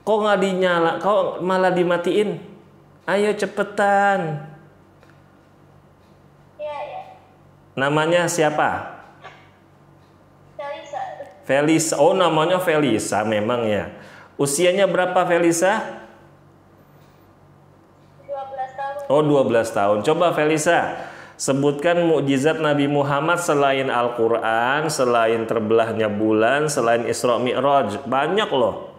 Kok nggak dinyala? Kok malah dimatiin? Ayo cepetan. Ya. Namanya siapa? Felisa. Felisa. Oh namanya Felisa memang ya. Usianya berapa Felisa? 12 tahun. Oh 12 tahun. Coba Felisa sebutkan mukjizat Nabi Muhammad selain Al-Quran, selain terbelahnya bulan, selain Isra Mi'raj. Banyak loh.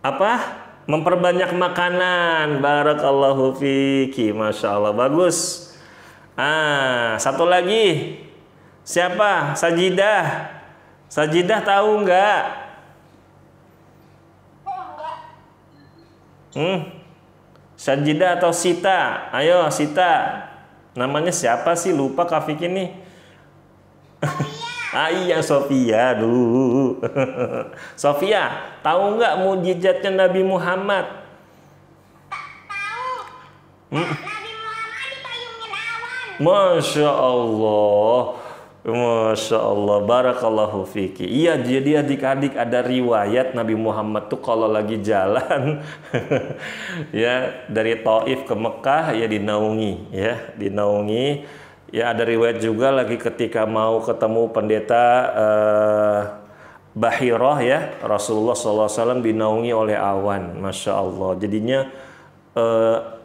Apa? Memperbanyak makanan. Barakallahu fiki. Masya Allah. Bagus. Satu lagi. Siapa? Sajidah. Sajidah tahu nggak? Sajidah atau Sita? Ayo Sita. Namanya siapa sih? Lupa Kak Vicky nih. Iya Sofia dulu. Sofia, tahu nggak mukjizatnya Nabi Muhammad? Nabi Muhammad dipayungin awan. Masya Allah. Masya Allah. Barakallahu fiki. Iya, jadi adik-adik ada riwayat Nabi Muhammad tuh kalau lagi jalan ya dari Taif ke Mekah ya dinaungi ya, dinaungi. Ya ada riwayat juga lagi ketika mau ketemu pendeta Bahirah ya, Rasulullah SAW dinaungi oleh awan. Masya Allah. Jadinya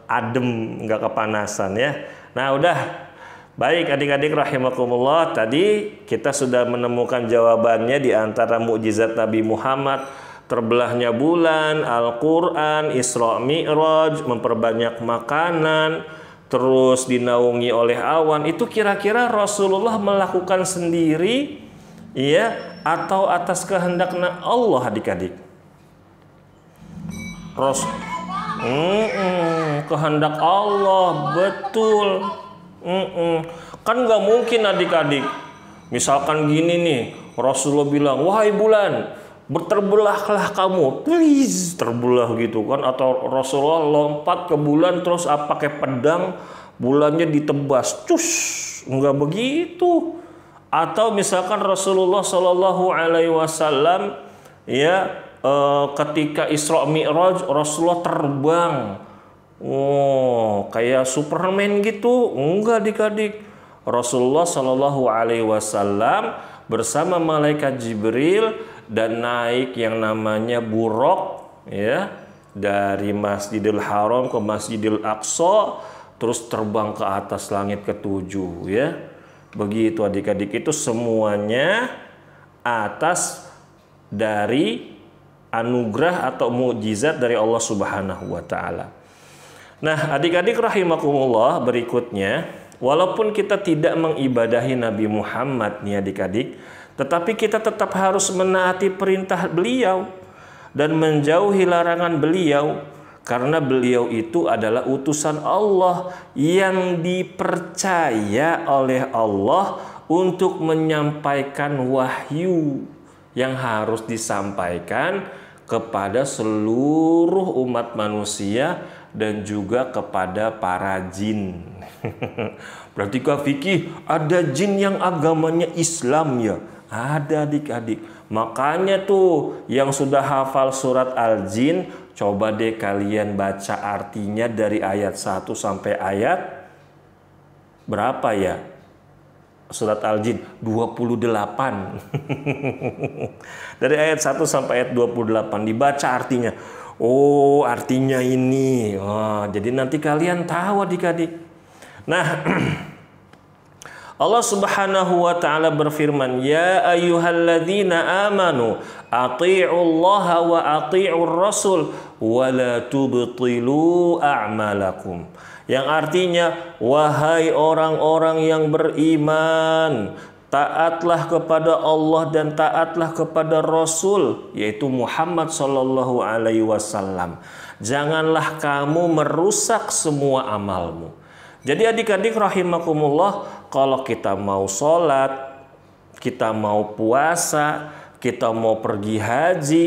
adem, nggak kepanasan ya. Nah udah, baik adik-adik rahimakumullah, tadi kita sudah menemukan jawabannya di antara mukjizat Nabi Muhammad, terbelahnya bulan, Al-Quran, Isra Mi'raj, memperbanyak makanan, terus dinaungi oleh awan. Itu kira-kira Rasulullah melakukan sendiri ya atau atas kehendak Allah adik-adik? Kehendak Allah, betul. Kan nggak mungkin adik-adik. Misalkan gini nih, Rasulullah bilang, wahai bulan, berterbelahlah kamu, please, terbelah gitu kan? Atau Rasulullah lompat ke bulan terus pakai pedang, bulannya ditebas, cus, nggak begitu. Atau misalkan Rasulullah Shallallahu Alaihi Wasallam ya ketika Isra Mi'raj Rasulullah terbang, kayak Superman gitu, enggak adik-adik. Rasulullah Shallallahu Alaihi Wasallam bersama malaikat Jibril dan naik yang namanya buraq ya dari Masjidil Haram ke Masjidil Aqsa, terus terbang ke atas langit ketujuh ya. Begitu adik-adik, itu semuanya atas dari anugerah atau mukjizat dari Allah Subhanahu wa taala. Nah, adik-adik rahimakumullah, berikutnya, walaupun kita tidak mengibadahi Nabi Muhammad nih adik-adik, tetapi kita tetap harus menaati perintah beliau dan menjauhi larangan beliau, karena beliau itu adalah utusan Allah yang dipercaya oleh Allah untuk menyampaikan wahyu yang harus disampaikan kepada seluruh umat manusia dan juga kepada para jin. Berarti Kak Vicky, ada jin yang agamanya Islam ya? Ada adik-adik. Makanya tuh yang sudah hafal surat Al-Jin, coba deh kalian baca artinya dari ayat 1 sampai ayat berapa ya? Surat Al-Jin 28. Dari ayat 1 sampai ayat 28 dibaca artinya. Oh, artinya ini. Jadi nanti kalian tahu adik-adik. Nah, Allah Subhanahu wa taala berfirman, "Ya ayyuhalladzina amanu athi'ullaha wa athi'ur rasul wa la tubtilu a'malakum." Yang artinya, wahai orang-orang yang beriman, taatlah kepada Allah dan taatlah kepada Rasul, yaitu Muhammad sallallahu alaihi wasallam. Janganlah kamu merusak semua amalmu. Jadi adik-adik rahimakumullah, kalau kita mau sholat, kita mau puasa, kita mau pergi haji,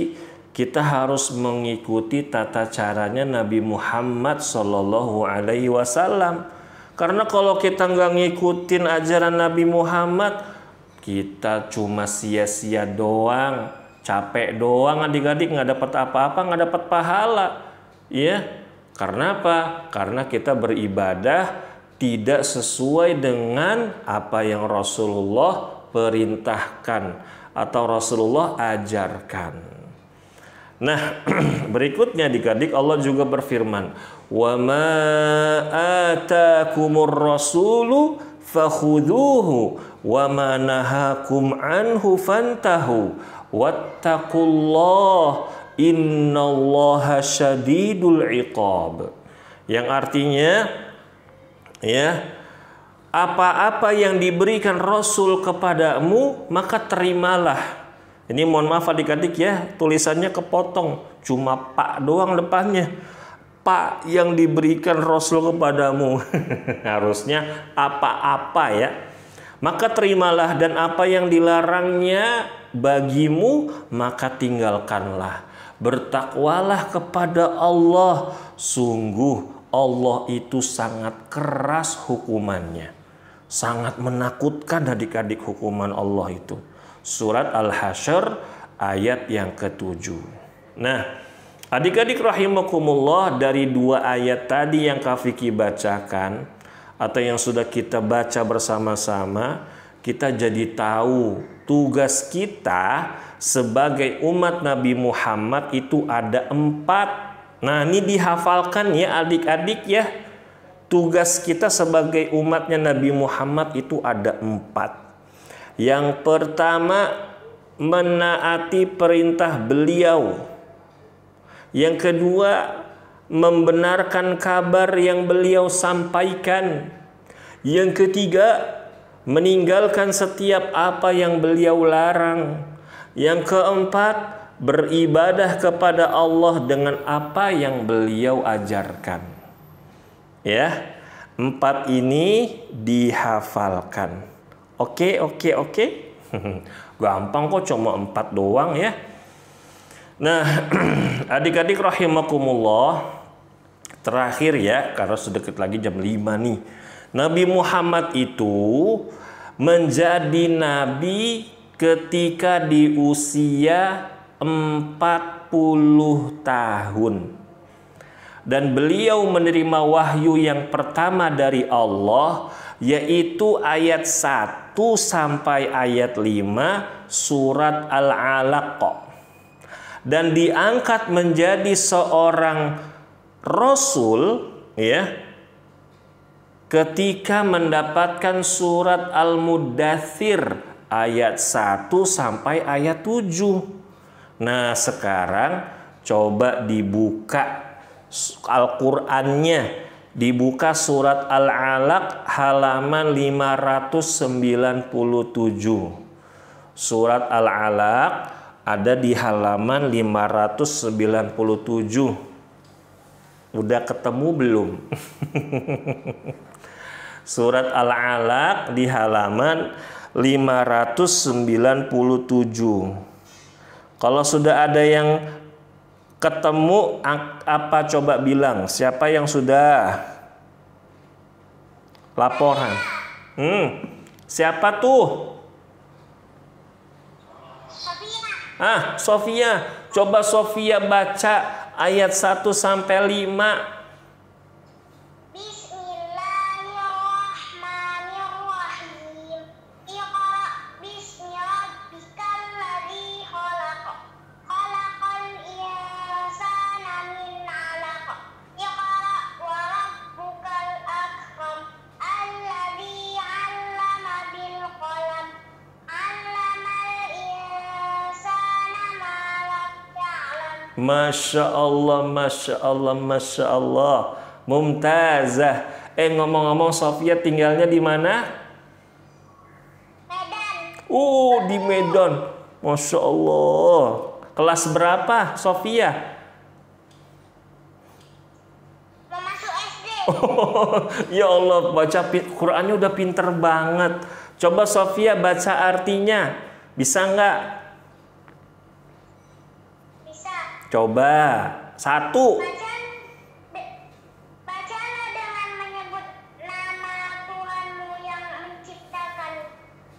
kita harus mengikuti tata caranya Nabi Muhammad Sallallahu Alaihi Wasallam. Karena kalau kita nggak ngikutin ajaran Nabi Muhammad, kita cuma sia-sia doang, capek doang adik-adik, nggak dapat apa-apa, nggak dapat pahala, ya. Karena apa? Karena kita beribadah tidak sesuai dengan apa yang Rasulullah perintahkan atau Rasulullah ajarkan. Nah, berikutnya adik-adik, Allah juga berfirman, "Wa ma atakumur rasulu fakhudhuhu wa ma nahakum anhu fantahu wattaqullaha innallaha syadidul iqab." Yang artinya, ya, apa-apa yang diberikan Rasul kepadamu maka terimalah. Ini mohon maaf adik-adik ya, tulisannya kepotong, cuma Pak doang depannya. Pak yang diberikan Rasul kepadamu. Harusnya apa-apa ya. Maka terimalah, dan apa yang dilarangnya bagimu maka tinggalkanlah. Bertakwalah kepada Allah, sungguh Allah itu sangat keras hukumannya. Sangat menakutkan adik-adik hukuman Allah itu. Surat Al-Hasyr ayat yang ke-7. Nah, adik-adik rahimakumullah, dari dua ayat tadi yang Kak Vicky bacakan atau yang sudah kita baca bersama-sama, kita jadi tahu tugas kita sebagai umat Nabi Muhammad itu ada 4. Nah, ini dihafalkan ya adik-adik ya. Tugas kita sebagai umatnya Nabi Muhammad itu ada 4. Yang pertama, menaati perintah beliau. Yang kedua, membenarkan kabar yang beliau sampaikan. Yang ketiga, meninggalkan setiap apa yang beliau larang. Yang keempat, beribadah kepada Allah dengan apa yang beliau ajarkan. Ya, 4 ini dihafalkan. Oke. Gampang kok, cuma 4 doang ya. Nah, adik-adik rahimakumullah, terakhir ya, karena sedikit lagi jam 5 nih. Nabi Muhammad itu menjadi nabi ketika di usia 40 tahun. Dan beliau menerima wahyu yang pertama dari Allah, yaitu ayat 1 sampai ayat 5 surat Al-Alaq. Dan diangkat menjadi seorang rasul ya, ketika mendapatkan surat Al-Mudaththir ayat 1 sampai ayat 7. Nah, sekarang coba dibuka Al-Qur'annya, dibuka surat Al-Alaq halaman 597. Surat Al-Alaq ada di halaman 597. Udah ketemu belum? Surat Al-Alaq di halaman 597. Kalau sudah ada yang ketemu, apa coba bilang? Siapa yang sudah? Laporan. Siapa tuh? Sofia. Sofia. Coba Sofia baca ayat 1 sampai 5. Bismillahirrahmanirrahim. Iqra bismi rabbikal ladzi khalaq. Khalaqal insana min 'alaq. Iqra wa rabbukal akram. Alladzi 'allama bil qalam. 'Allamal insana ma lam ya'lam. Masya Allah, Masya Allah, Masya Allah. Mumtazah. Ngomong-ngomong, Sofia tinggalnya di mana? Medan. Di Medan. Masya Allah. Kelas berapa, Sofia? Mau masuk SD. Ya Allah, baca Qurannya udah pinter banget. Coba Sofia baca artinya. Bisa nggak? Bisa. Coba. 1. Bacalah dengan menyebut nama Tuhanmu yang menciptakan.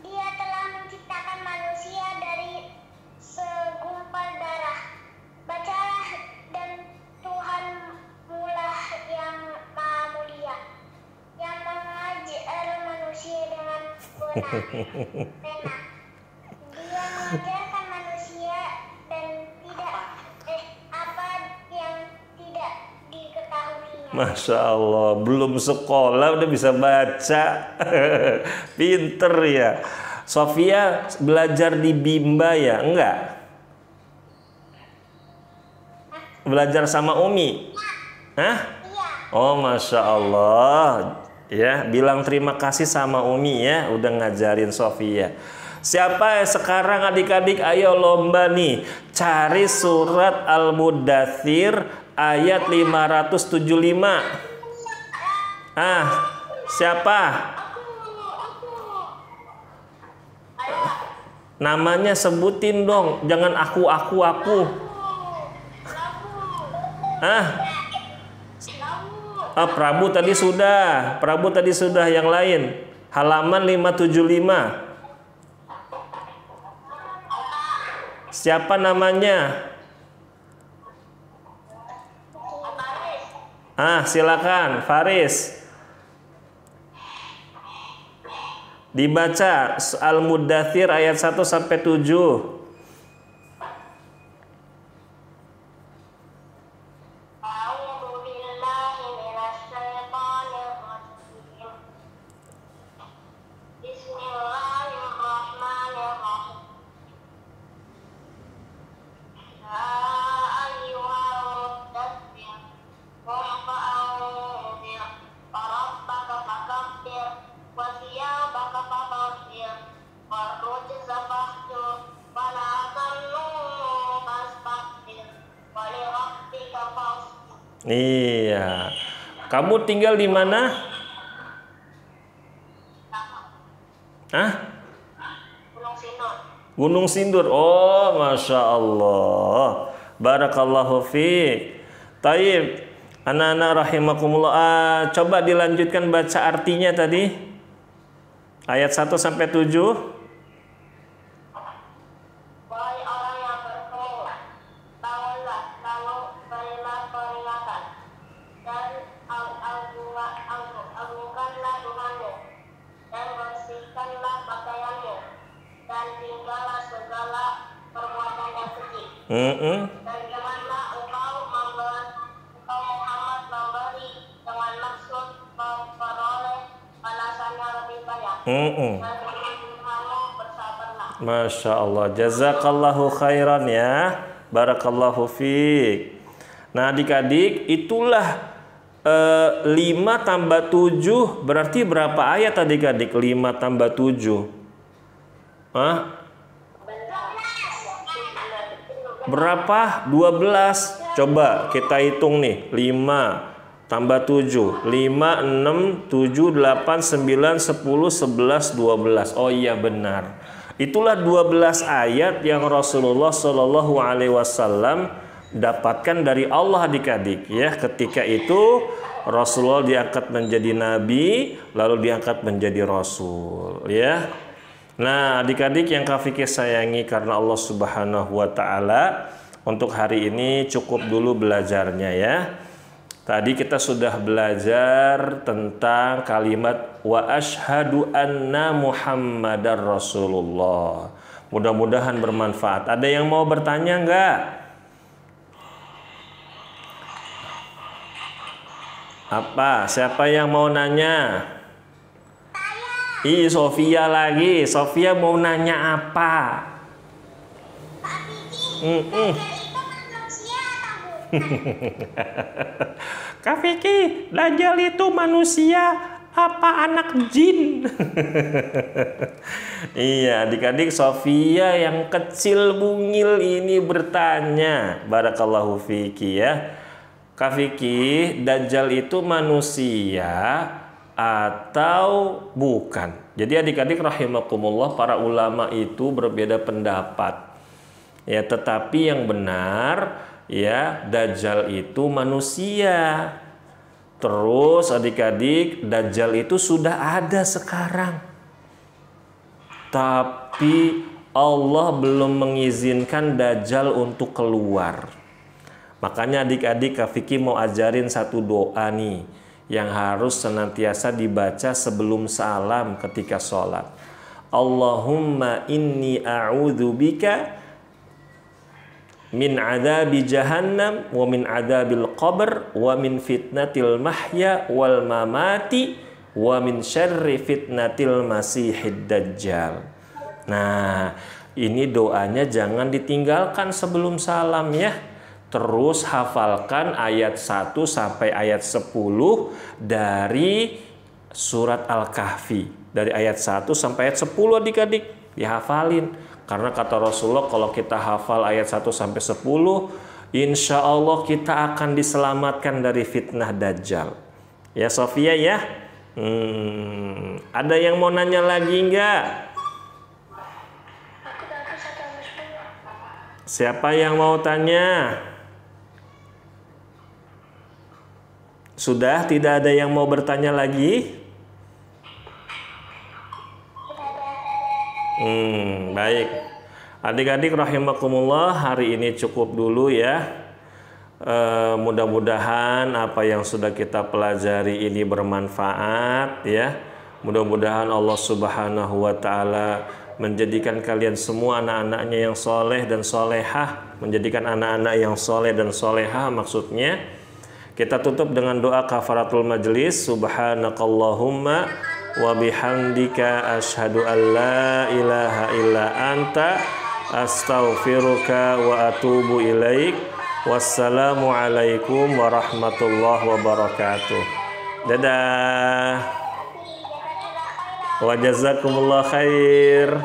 Dia telah menciptakan manusia dari segumpal darah. Bacalah, dan Tuhanmu lah yang maha mulia, yang mengajar manusia dengan benar. Dia mengajarkan manusia dan apa yang tidak diketahuinya. Masya Allah, belum sekolah udah bisa baca. Pinter ya. Sofia belajar di Bimba ya? Enggak? Belajar sama Umi? Hah? Iya. Oh, Masya Allah. Ya, bilang terima kasih sama Umi ya, udah ngajarin Sofia. Siapa sekarang adik-adik, ayo lomba nih. Cari surat Al-Mudaththir ayat 575. Siapa? Namanya sebutin dong, jangan aku. Prabu tadi sudah. Prabu tadi sudah, yang lain. Halaman 575. Siapa namanya? Silakan, Faris. Dibaca Al-Muddathir ayat 1 sampai 7. Iya. Kamu tinggal di mana? Gunung Sindur. Oh, Masya Allah. Barakallahu fiik. Taib. Anak-anak rahimakumullah. Coba dilanjutkan baca artinya tadi. Ayat 1 sampai 7. Dan janganlah engkau Muhammad memberi dengan maksud memperoleh balasannya lebih banyak. Dan kamu bersabarlah. Masya Allah. Jazakallahu khairan ya. Barakallahu fiik. Nah adik-adik, itulah 5 tambah 7 berarti berapa ayat adik-adik? 5 tambah 7. Berapa? 12. Coba kita hitung nih. 5 tambah 7. 5, 6, 7, 8, 9, 10, 11, 12. Oh iya benar. Itulah 12 ayat yang Rasulullah Shallallahu Alaihi Wasallam dapatkan dari Allah adik-adik ya. Ketika itu Rasulullah diangkat menjadi nabi, lalu diangkat menjadi rasul ya. Nah adik-adik yang Kak Fikih sayangi karena Allah Subhanahu wa Ta'ala, untuk hari ini cukup dulu belajarnya ya. Tadi kita sudah belajar tentang kalimat wa asyhadu anna Muhammadar Rasulullah. Mudah-mudahan bermanfaat. Ada yang mau bertanya enggak? Apa? Siapa yang mau nanya? Sofia lagi. Sofia mau nanya apa? Kak Vicky, Dajjal itu manusia apa anak jin? Iya, adik-adik, Sofia yang kecil bungil ini bertanya. Barakallahu Fiki ya. Kak Vicky, Dajjal itu manusia atau bukan? Jadi adik-adik rahimakumullah, para ulama itu berbeda pendapat. Ya, tetapi yang benar ya, Dajjal itu manusia. Terus adik-adik, Dajjal itu sudah ada sekarang. Tapi Allah belum mengizinkan Dajjal untuk keluar. Makanya adik-adik, Kak Vicky mau ajarin satu doa nih yang harus senantiasa dibaca sebelum salam ketika sholat. Allahumma inni a'udzubika min adabi jahannam wa min adabil qabr wa min fitnatil mahya wal mamati wa min syarri fitnatil masihid dajjal. Nah, ini doanya jangan ditinggalkan sebelum salam ya. Terus hafalkan ayat 1 sampai ayat 10 dari surat Al-Kahfi. Dari ayat 1 sampai ayat 10 adik-adik dihafalin. Karena kata Rasulullah kalau kita hafal ayat 1 sampai 10, insya Allah kita akan diselamatkan dari fitnah Dajjal. Ya Sofia ya. Ada yang mau nanya lagi enggak? Siapa yang mau tanya? Sudah tidak ada yang mau bertanya lagi? Baik. Adik-adik rahimakumullah, hari ini cukup dulu ya. Mudah-mudahan apa yang sudah kita pelajari ini bermanfaat ya. Mudah-mudahan Allah Subhanahu wa taala menjadikan kalian semua anak-anaknya yang soleh dan solehah, menjadikan anak-anak yang soleh dan solehah maksudnya. Kita tutup dengan doa kafaratul majlis. Subhanakallahumma wa bihamdika asyhadu an la ilaha illa anta astaghfiruka wa atubu ilaik. Wassalamualaikum warahmatullahi wabarakatuh. Dadah. Wa jazakumullah khair.